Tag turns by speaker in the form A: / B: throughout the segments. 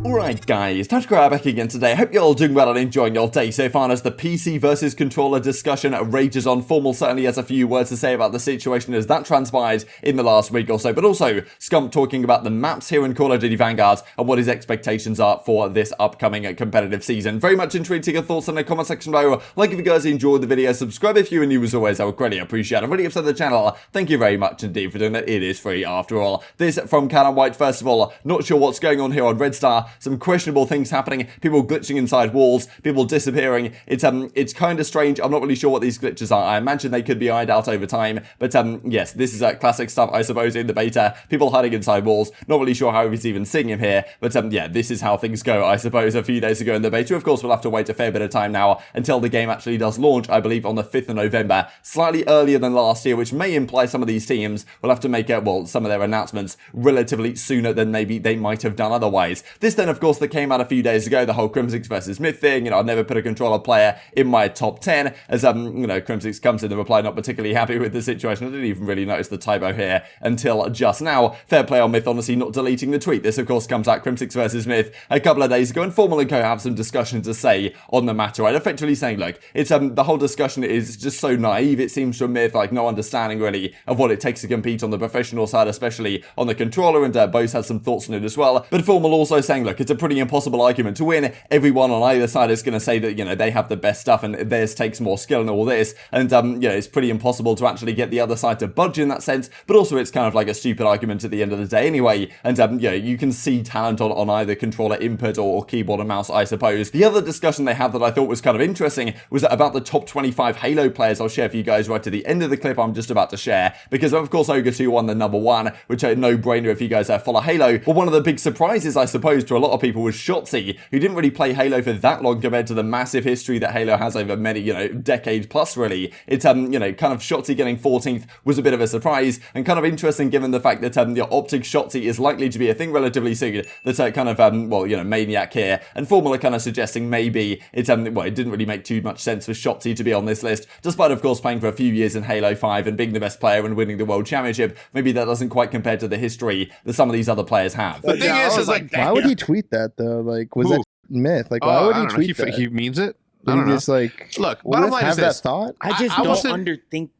A: Alright guys, TacticalRab back again today. Hope you're all doing well and enjoying your day so far as the PC versus controller discussion rages on. Formal certainly has a few words to say about the situation as that transpired in the last week or so, but also Scump talking about the maps here in Call of Duty Vanguard and what his expectations are for this upcoming competitive season. Very much intrigued to your thoughts in the comment section below. Like if you guys enjoyed the video, subscribe if you are new as always, I would greatly appreciate it. I'm really upset the channel. Thank you very much indeed for doing that. It is free after all. This from Cannon White. First of all, not sure what's going on here on Red Star. Some questionable things happening, people glitching inside walls, people disappearing. It's kind of strange. I'm not really sure what these glitches are. I imagine they could be ironed out over time, but yes, this is classic stuff, I suppose, in the beta. People hiding inside walls. Not really sure how he's even seeing him here, but yeah, this is how things go, I suppose, a few days ago in the beta. Of course, we'll have to wait a fair bit of time now until the game actually does launch, I believe, on the 5th of November, slightly earlier than last year, which may imply some of these teams will have to make, well, some of their announcements relatively sooner than maybe they might have done otherwise. This then, of course, that came out a few days ago, the whole Crimsix versus Myth thing. You know, I've never put a controller player in my top 10, as, you know, Crimsix comes in the reply not particularly happy with the situation. I didn't even really notice the typo here until just now. Fair play on Myth, honestly, not deleting the tweet. This, of course, comes out Crimsix versus Myth a couple of days ago, and Formal and Co have some discussion to say on the matter, right? Effectively saying, look, it's, the whole discussion is just so naive, it seems, from Myth, like, no understanding, really, of what it takes to compete on the professional side, especially on the controller, and Bose has some thoughts on it as well. But Formal also saying, look, it's a pretty impossible argument to win. Everyone on either side is going to say that, you know, they have the best stuff and theirs takes more skill and all this, and you know, it's pretty impossible to actually get the other side to budge in that sense, but also it's kind of like a stupid argument at the end of the day anyway, and you know, you can see talent on either controller input or keyboard and mouse, I suppose. The other discussion they had that I thought was kind of interesting was about the top 25 Halo players. I'll share for you guys right at the end of the clip I'm just about to share, because of course Ogre 2 won the number 1, which a no-brainer if you guys follow Halo. But one of the big surprises, I suppose, to a lot of people was Shotzzy, who didn't really play Halo for that long compared to the massive history that Halo has over many, you know, decades plus, really. It's, you know, kind of Shotzzy getting 14th was a bit of a surprise, and kind of interesting given the fact that, the OpTic Shotzzy is likely to be a thing relatively soon. That, kind of, well, you know, Maniac here, and Formula kind of suggesting maybe it's, well, it didn't really make too much sense for Shotzzy to be on this list, despite, of course, playing for a few years in Halo 5 and being the best player and winning the World Championship. Maybe that doesn't quite compare to the history that some of these other players have.
B: The thing is like,
C: why would he tweet that, though? Like, was that Myth? Like, why would he tweet that?
B: He means it.
C: I don't know. Just like,
B: look, bottom line is this.
C: That thought?
D: I just don't underthink.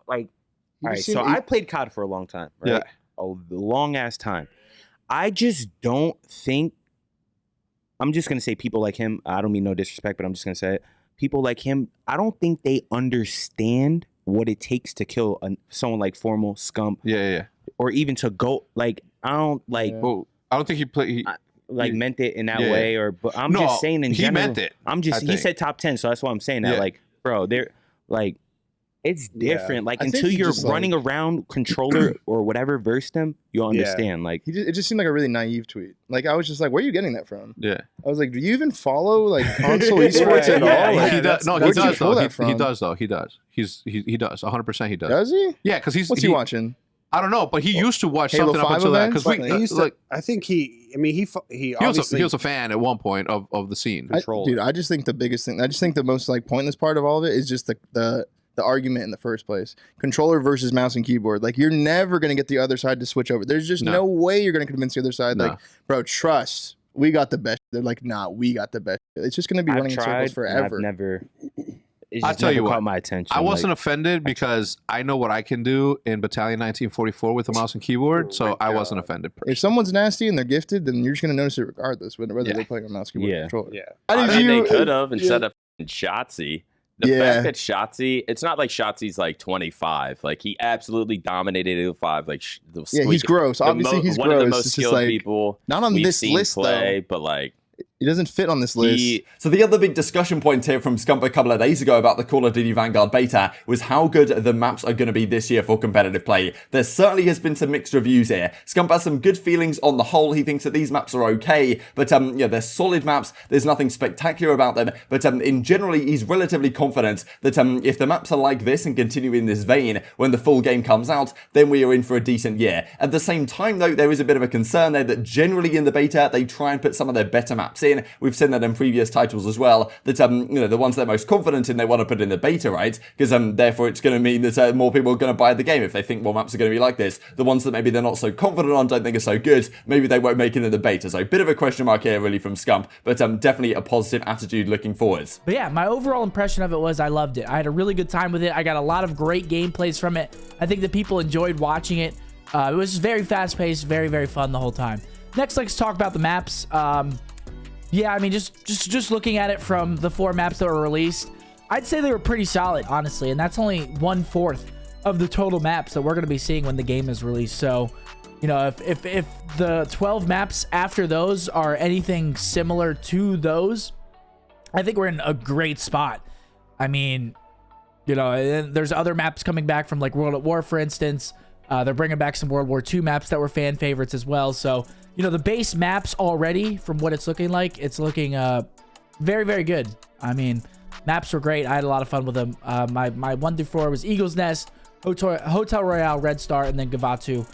D: Like, all right, so I played COD for a long time, right?
B: Yeah.
D: A long ass time. I just don't think. I'm just gonna say people like him. I don't mean no disrespect, but I'm just gonna say it. People like him. I don't think they understand what it takes to kill someone like Formal, Scump.
B: Yeah.
D: Or even to go like I don't like.
B: Yeah. Well, I don't think he played.
D: Meant it in that way, or but I'm just saying in general.
B: He meant it.
D: I'm just he said top 10, so that's why I'm saying that. Like, bro, they're like, it's different. Like until you're running around controller or whatever, verse them, you'll understand. Like,
C: it just seemed like a really naive tweet. Like, I was just like, where are you getting that from?
B: Yeah,
C: I was like, do you even follow like console esports at all? Like,
B: he does. No, he does though. He does though. He does. He does. 100% he does.
C: Does he?
B: Yeah, because
C: what's he watching?
B: I don't know, but he used to watch
C: Halo
B: something up until that. Because
E: he used to, I think he
B: was a fan at one point of the scene.
C: Dude, I just think the biggest thing, I just think the most like pointless part of all of it is just the argument in the first place. Controller versus mouse and keyboard. Like, you're never gonna get the other side to switch over. There's just no way you're gonna convince the other side. Like, bro, trust. We got the best. They're like, nah, we got the best. It's just gonna be running in circles forever.
D: I've never.
B: I'll tell you what,
D: caught my attention.
B: I wasn't offended because I know what I can do in Battalion 1944 with a mouse and keyboard, so I wasn't offended. Personally.
C: If someone's nasty and they're gifted, then you're just going to notice it regardless, whether they're playing a mouse keyboard controller.
E: Yeah.
F: I mean, they could have instead of Shotzzy. The fact that Shotzzy, it's not like Shotzi's like 25. Like, he absolutely dominated Halo 5. Like,
C: he's gross. Obviously, he's gross.
F: One of the most skilled people.
C: Not on this list, though.
F: But like,
C: He doesn't fit on this list.
A: So the other big discussion point here from Scump a couple of days ago about the Call of Duty Vanguard beta was how good the maps are going to be this year for competitive play. There certainly has been some mixed reviews here. Scump has some good feelings on the whole. He thinks that these maps are okay, but yeah, they're solid maps. There's nothing spectacular about them, but in generally, he's relatively confident that if the maps are like this and continue in this vein when the full game comes out, then we are in for a decent year. At the same time, though, there is a bit of a concern there that generally in the beta, they try and put some of their better maps in. We've seen that in previous titles as well, that, you know, the ones they're most confident in, they want to put in the beta, right? Because therefore it's going to mean that more people are going to buy the game if they think more maps are going to be like this. The ones that maybe they're not so confident on, don't think are so good, maybe they won't make it in the beta. So a bit of a question mark here really from Scump, but definitely a positive attitude looking forwards.
G: But yeah, my overall impression of it was I loved it. I had a really good time with it. I got a lot of great gameplays from it. I think that people enjoyed watching it. It was very fast-paced, very, very fun the whole time. Next, let's talk about the maps. Yeah, I mean, just looking at it from the 4 maps that were released, I'd say they were pretty solid, honestly, and that's only 1/4 of the total maps that we're going to be seeing when the game is released. So, you know, if the 12 maps after those are anything similar to those, I think we're in a great spot. I mean, you know, there's other maps coming back from like World at War, for instance. They're bringing back some World War II maps that were fan favorites as well. So, you know, the base maps already, from what it's looking like, it's looking very, very good. I mean, maps were great. I had a lot of fun with them. My 1 through 4 was Eagle's Nest, Hotel Royale, Red Star, and then Gavatu.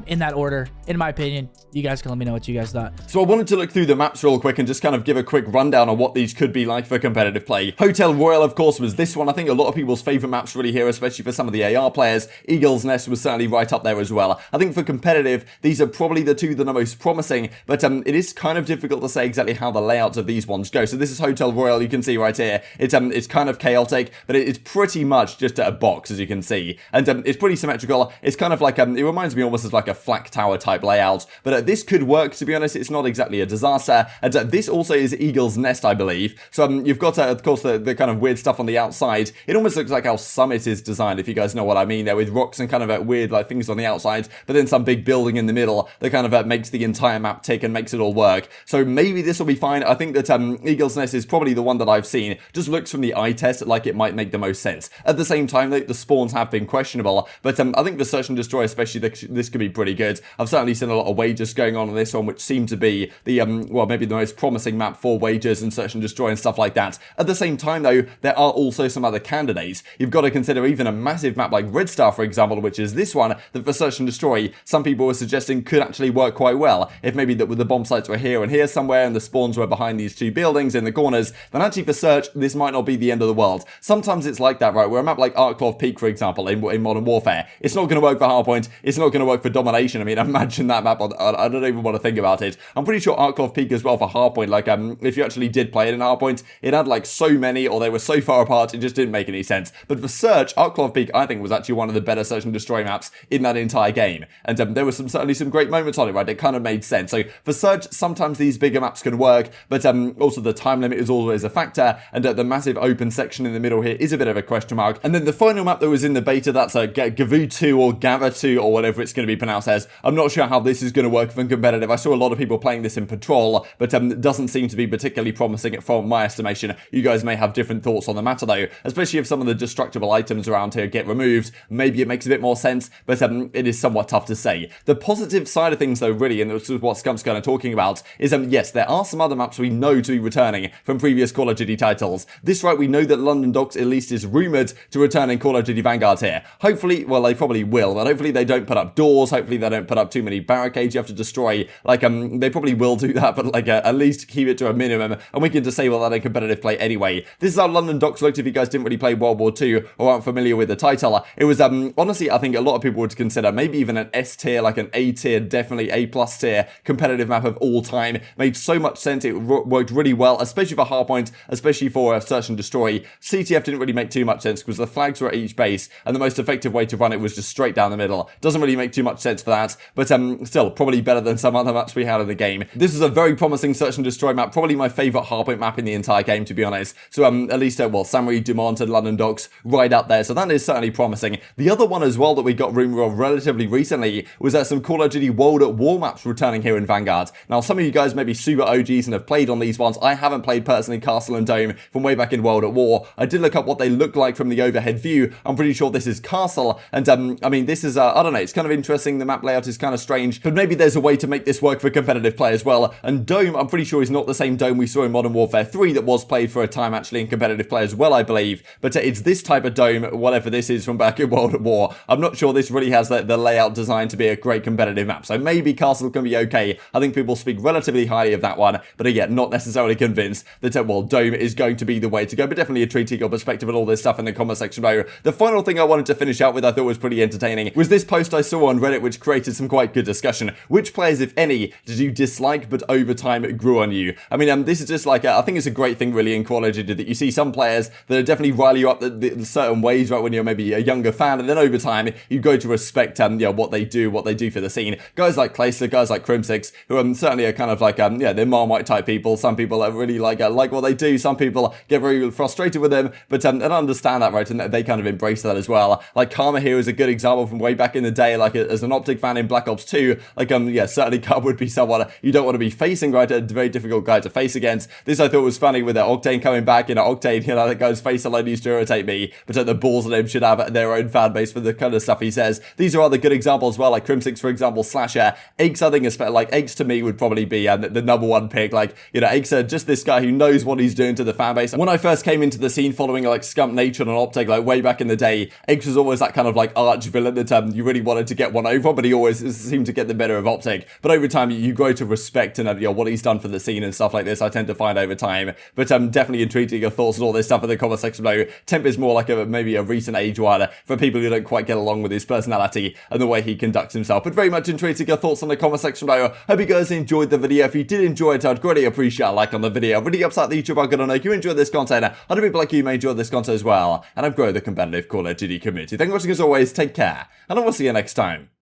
G: In that order, in my opinion. You guys can let me know what you guys thought.
A: So I wanted to look through the maps real quick and just kind of give a quick rundown on what these could be like for competitive play. Hotel Royale, of course, was this one. I think a lot of people's favorite maps really here, especially for some of the AR players. Eagle's Nest was certainly right up there as well. I think for competitive, these are probably the two that are most promising, but it is kind of difficult to say exactly how the layouts of these ones go. So this is Hotel Royale, you can see right here. It's kind of chaotic, but it's pretty much just a box, as you can see. And it's pretty symmetrical. It's kind of like, it reminds me almost of like a flak tower type layout, but this could work. To be honest, it's not exactly a disaster, and this also is Eagle's Nest, I believe. So you've got of course the kind of weird stuff on the outside. It almost looks like how Summit is designed, if you guys know what I mean there, with rocks and kind of weird like things on the outside, but then some big building in the middle that kind of makes the entire map tick and makes it all work. So maybe this will be fine. I think that Eagle's Nest is probably the one that I've seen, just looks from the eye test like it might make the most sense. At the same time, the spawns have been questionable, but I think the Search and Destroy especially, this could be pretty good. I've certainly seen a lot of wagers going on this one, which seem to be the, well, maybe the most promising map for wagers and Search and Destroy and stuff like that. At the same time, though, there are also some other candidates. You've got to consider even a massive map like Red Star, for example, which is this one, that for Search and Destroy, some people were suggesting could actually work quite well. If maybe the bomb sites were here and here somewhere, and the spawns were behind these two buildings in the corners, then actually for Search, this might not be the end of the world. Sometimes it's like that, right? Where a map like Arclov Peak, for example, in Modern Warfare, it's not going to work for Hardpoint, it's not going to work for Domination. I mean, imagine that map, I don't even want to think about it. I'm pretty sure Arclov Peak as well for Hardpoint, like, if you actually did play it in Hardpoint, it had like so many, or they were so far apart, it just didn't make any sense. But for Search, Arclov Peak, I think, was actually one of the better Search and Destroy maps in that entire game. And there were certainly some great moments on it, right? It kind of made sense. So for Search, sometimes these bigger maps can work, but also the time limit is always a factor, and the massive open section in the middle here is a bit of a question mark. And then the final map that was in the beta, that's Gavu2 or Gava2 or whatever it's going to be pronounced as. I'm not sure how this is going to work for competitive. I saw a lot of people playing this in Patrol, but it doesn't seem to be particularly promising from my estimation. You guys may have different thoughts on the matter though, especially if some of the destructible items around here get removed. Maybe it makes a bit more sense, but it is somewhat tough to say. The positive side of things though, really, and this is what Scump's kind of talking about, is yes, there are some other maps we know to be returning from previous Call of Duty titles. This right, we know that London Docks at least is rumoured to return in Call of Duty Vanguard here. Hopefully, well, they probably will, but hopefully they don't put up doors, hopefully they don't put up too many barricades you have to destroy. Like, they probably will do that, but like, at least keep it to a minimum, and we can disable that in competitive play anyway. This is how London Docks looked if you guys didn't really play World War II or aren't familiar with the title. It was, honestly, I think a lot of people would consider maybe even an S tier, like an A tier, definitely A plus tier competitive map of all time. Made so much sense, it worked really well, especially for Hardpoint, especially for Search and Destroy. CTF didn't really make too much sense because the flags were at each base, and the most effective way to run it was just straight down the middle. Doesn't really make too much sense for that, but still, probably better than some other maps we had in the game. This is a very promising Search and Destroy map, probably my favourite Hardpoint map in the entire game, to be honest. So at least, well, Saint-Marie, Dumont and London Docks right up there, so that is certainly promising. The other one as well that we got rumour of relatively recently was some Call of Duty World at War maps returning here in Vanguard. Now, some of you guys may be super OGs and have played on these ones. I haven't played personally Castle and Dome from way back in World at War. I did look up what they look like from the overhead view. I'm pretty sure this is Castle, and I mean, this is, I don't know, it's kind of interesting the map layout is kind of strange, but maybe there's a way to make this work for competitive play as well. And Dome, I'm pretty sure is not the same Dome we saw in Modern Warfare 3 that was played for a time actually in competitive play as well, I believe. But it's this type of Dome, whatever this is from back in World at War. I'm not sure this really has the layout designed to be a great competitive map. So maybe Castle can be okay. I think people speak relatively highly of that one, but again, not necessarily convinced that, well, Dome is going to be the way to go, but definitely intrigued to your perspective and all this stuff in the comment section below. The final thing I wanted to finish out with I thought was pretty entertaining was this post I saw on Reddit, which created some quite good discussion. Which players, if any, did you dislike but over time it grew on you? I mean, this is just like, I think it's a great thing really in Call of Duty that you see some players that definitely rile you up the certain ways, right, when you're maybe a younger fan, and then over time you go to respect what they do for the scene. Guys like Clayster, guys like Crimsix, who certainly are kind of like they're Marmite type people. Some people are really like what they do. Some people get very frustrated with them, but and understand that, right, and they kind of embrace that as well. Like Karma here is a good example from way back in the day, like as an OpTic fan in Black Ops 2, like certainly Karma would be someone you don't want to be facing, right, a very difficult guy to face against. This I thought was funny with Octane coming back. Octane, that guy's face alone used to irritate me, but the balls of him should have their own fan base for the kind of stuff he says. These are other good examples as well, like Crimsix, for example, Slasher. Eggs, I think, like Eggs to me would probably be the number one pick. Like, Eggs just this guy who knows what he's doing to the fan base. When I first came into the scene following like Scump Nature and OpTic, like way back in the day, Eggs was always that kind of like arch villain that you really wanted to get one over, but he always seemed to get the better of OpTic. But over time, you grow to respect and what he's done for the scene and stuff like this, I tend to find over time. But I'm definitely intrigued to your thoughts and all this stuff in the comment section below. Temp is more like maybe a recent age one for people who don't quite get along with his personality and the way he conducts himself. But very much intrigued to your thoughts on the comment section below. Hope you guys enjoyed the video. If you did enjoy it, I'd greatly appreciate a like on the video. Really upset the YouTube algorithm. If you enjoyed this content, I know people like you may enjoy this content as well, and I've grown the competitive Call of Duty community. Thank you for watching as always. Take care, and I will see you next time.